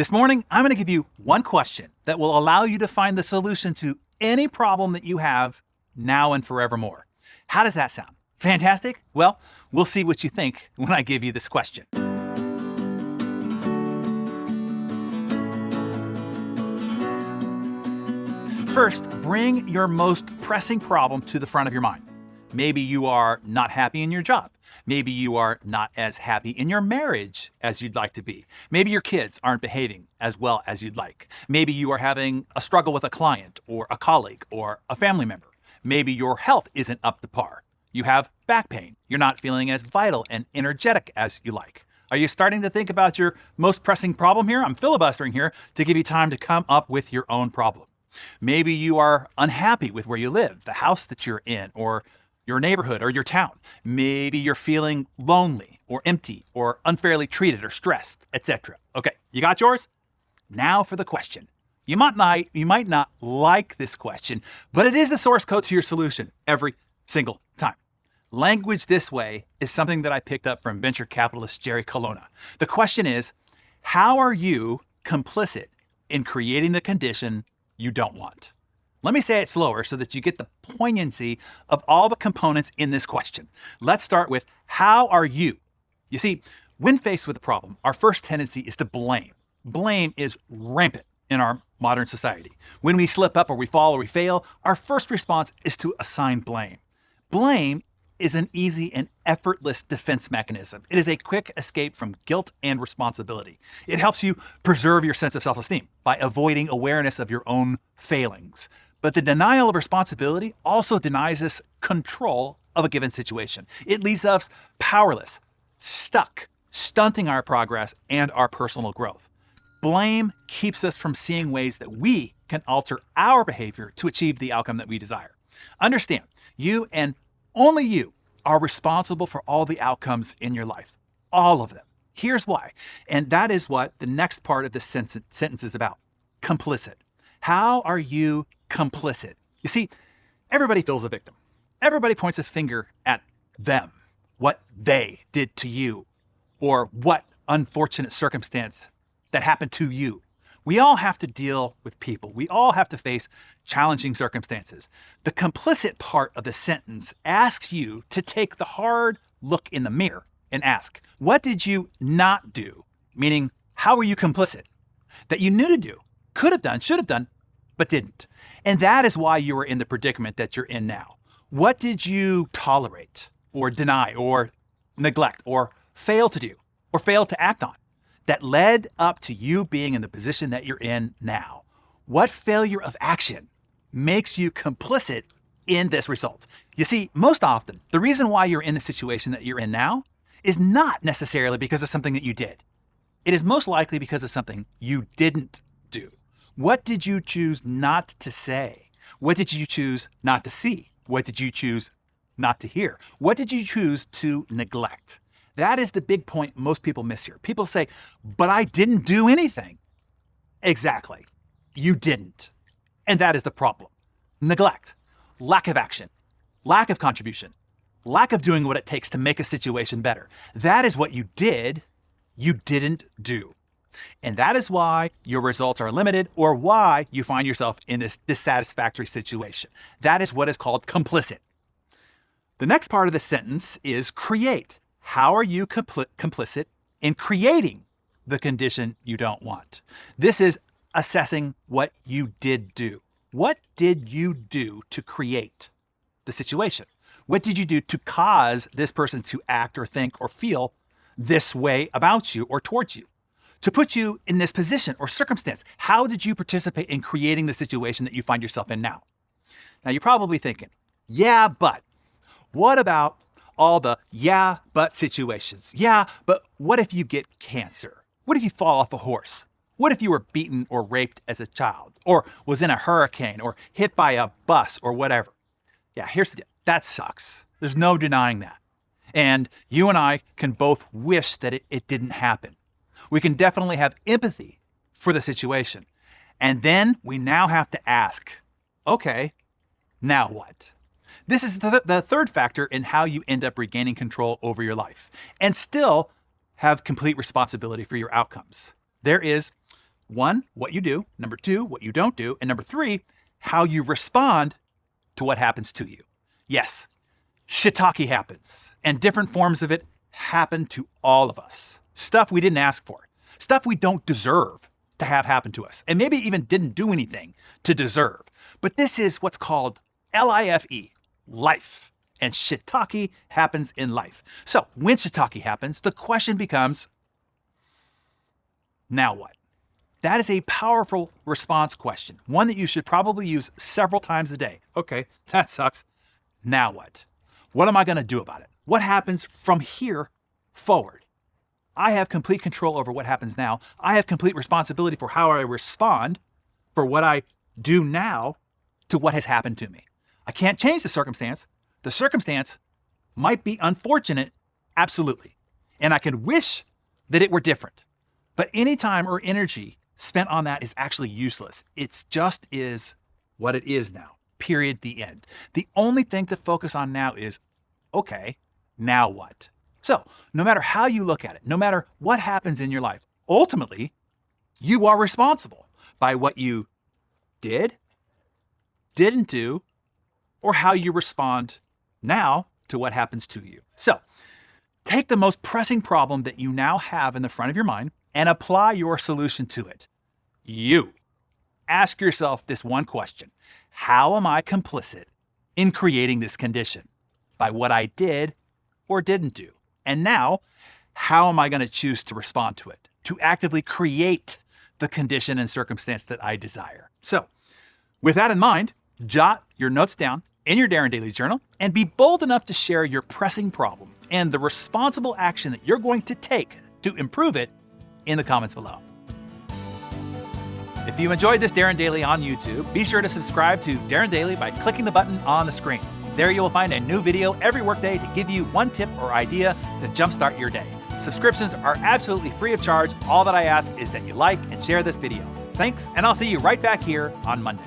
This morning, I'm going to give you one question that will allow you to find the solution to any problem that you have now and forevermore. How does that sound? Fantastic? Well, we'll see what you think when I give you this question. First, bring your most pressing problem to the front of your mind. Maybe you are not happy in your job. Maybe you are not as happy in your marriage as you'd like to be. Maybe your kids aren't behaving as well as you'd like. Maybe you are having a struggle with a client or a colleague or a family member. Maybe your health isn't up to par. You have back pain. You're not feeling as vital and energetic as you like. Are you starting to think about your most pressing problem here? I'm filibustering here to give you time to come up with your own problem. Maybe you are unhappy with where you live, the house that you're in, or your neighborhood or your town. Maybe you're feeling lonely or empty or unfairly treated or stressed, etc. Okay, you got yours? Now for the question. You might not like this question, but it is the source code to your solution every single time. Language this way is something that I picked up from venture capitalist Jerry Colonna. The question is, how are you complicit in creating the condition you don't want? Let me say it slower so that you get the poignancy of all the components in this question. Let's start with, how are you? You see, when faced with a problem, our first tendency is to blame. Blame is rampant in our modern society. When we slip up or we fall or we fail, our first response is to assign blame. Blame is an easy and effortless defense mechanism. It is a quick escape from guilt and responsibility. It helps you preserve your sense of self-esteem by avoiding awareness of your own failings. But the denial of responsibility also denies us control of a given situation. It leaves us powerless, stuck, stunting our progress and our personal growth. Blame keeps us from seeing ways that we can alter our behavior to achieve the outcome that we desire. Understand, you and only you are responsible for all the outcomes in your life. All of them. Here's why. And that is what the next part of this sentence is about. Complicit. How are you complicit? You see, everybody feels a victim. Everybody points a finger at them, what they did to you, or what unfortunate circumstance that happened to you. We all have to deal with people. We all have to face challenging circumstances. The complicit part of the sentence asks you to take the hard look in the mirror and ask, what did you not do? Meaning, how were you complicit? That you knew to do, could have done, should have done, but didn't. And that is why you are in the predicament that you're in now. What did you tolerate or deny or neglect or fail to do or fail to act on that led up to you being in the position that you're in now? What failure of action makes you complicit in this result? You see, most often, the reason why you're in the situation that you're in now is not necessarily because of something that you did. It is most likely because of something you didn't do. What did you choose not to say? What did you choose not to see? What did you choose not to hear? What did you choose to neglect? That is the big point most people miss here. People say, but I didn't do anything. Exactly. You didn't. And that is the problem. Neglect, lack of action, lack of contribution, lack of doing what it takes to make a situation better. That is what you did, you didn't do. And that is why your results are limited or why you find yourself in this dissatisfactory situation. That is what is called complicit. The next part of the sentence is create. How are you complicit in creating the condition you don't want? This is assessing what you did do. What did you do to create the situation? What did you do to cause this person to act or think or feel this way about you or towards you? To put you in this position or circumstance, how did you participate in creating the situation that you find yourself in now? Now, you're probably thinking, yeah, but what about all the yeah, but situations? Yeah, but what if you get cancer? What if you fall off a horse? What if you were beaten or raped as a child, or was in a hurricane, or hit by a bus, or whatever? Yeah, here's the deal. That sucks. There's no denying that. And you and I can both wish that it didn't happen. We can definitely have empathy for the situation. And then we now have to ask, okay, now what? This is the third factor in how you end up regaining control over your life and still have complete responsibility for your outcomes. There is 1, what you do. Number 2, what you don't do. And number 3, how you respond to what happens to you. Yes, shiitake happens, and different forms of it happen to all of us. Stuff we didn't ask for, stuff we don't deserve to have happen to us, and maybe even didn't do anything to deserve. But this is what's called LIFE, life. And shiitake happens in life. So when shiitake happens, the question becomes, now what? That is a powerful response question, one that you should probably use several times a day. Okay, that sucks. Now what? What am I going to do about it? What happens from here forward? I have complete control over what happens now. I have complete responsibility for how I respond, for what I do now to what has happened to me. I can't change the circumstance. The circumstance might be unfortunate, absolutely. And I could wish that it were different. But any time or energy spent on that is actually useless. It just is what it is now. Period. The end. The only thing to focus on now is, okay, now what? So no matter how you look at it, no matter what happens in your life, ultimately, you are responsible by what you did, didn't do, or how you respond now to what happens to you. So take the most pressing problem that you now have in the front of your mind and apply your solution to it. You ask yourself this one question: how am I complicit in creating this condition? By what I did or didn't do. And now, how am I going to choose to respond to it, to actively create the condition and circumstance that I desire? So with that in mind, jot your notes down in your Darren Daily Journal and be bold enough to share your pressing problem and the responsible action that you're going to take to improve it in the comments below. If you enjoyed this Darren Daily on YouTube, be sure to subscribe to Darren Daily by clicking the button on the screen. There you will find a new video every workday to give you one tip or idea to jumpstart your day. Subscriptions are absolutely free of charge. All that I ask is that you like and share this video. Thanks, and I'll see you right back here on Monday.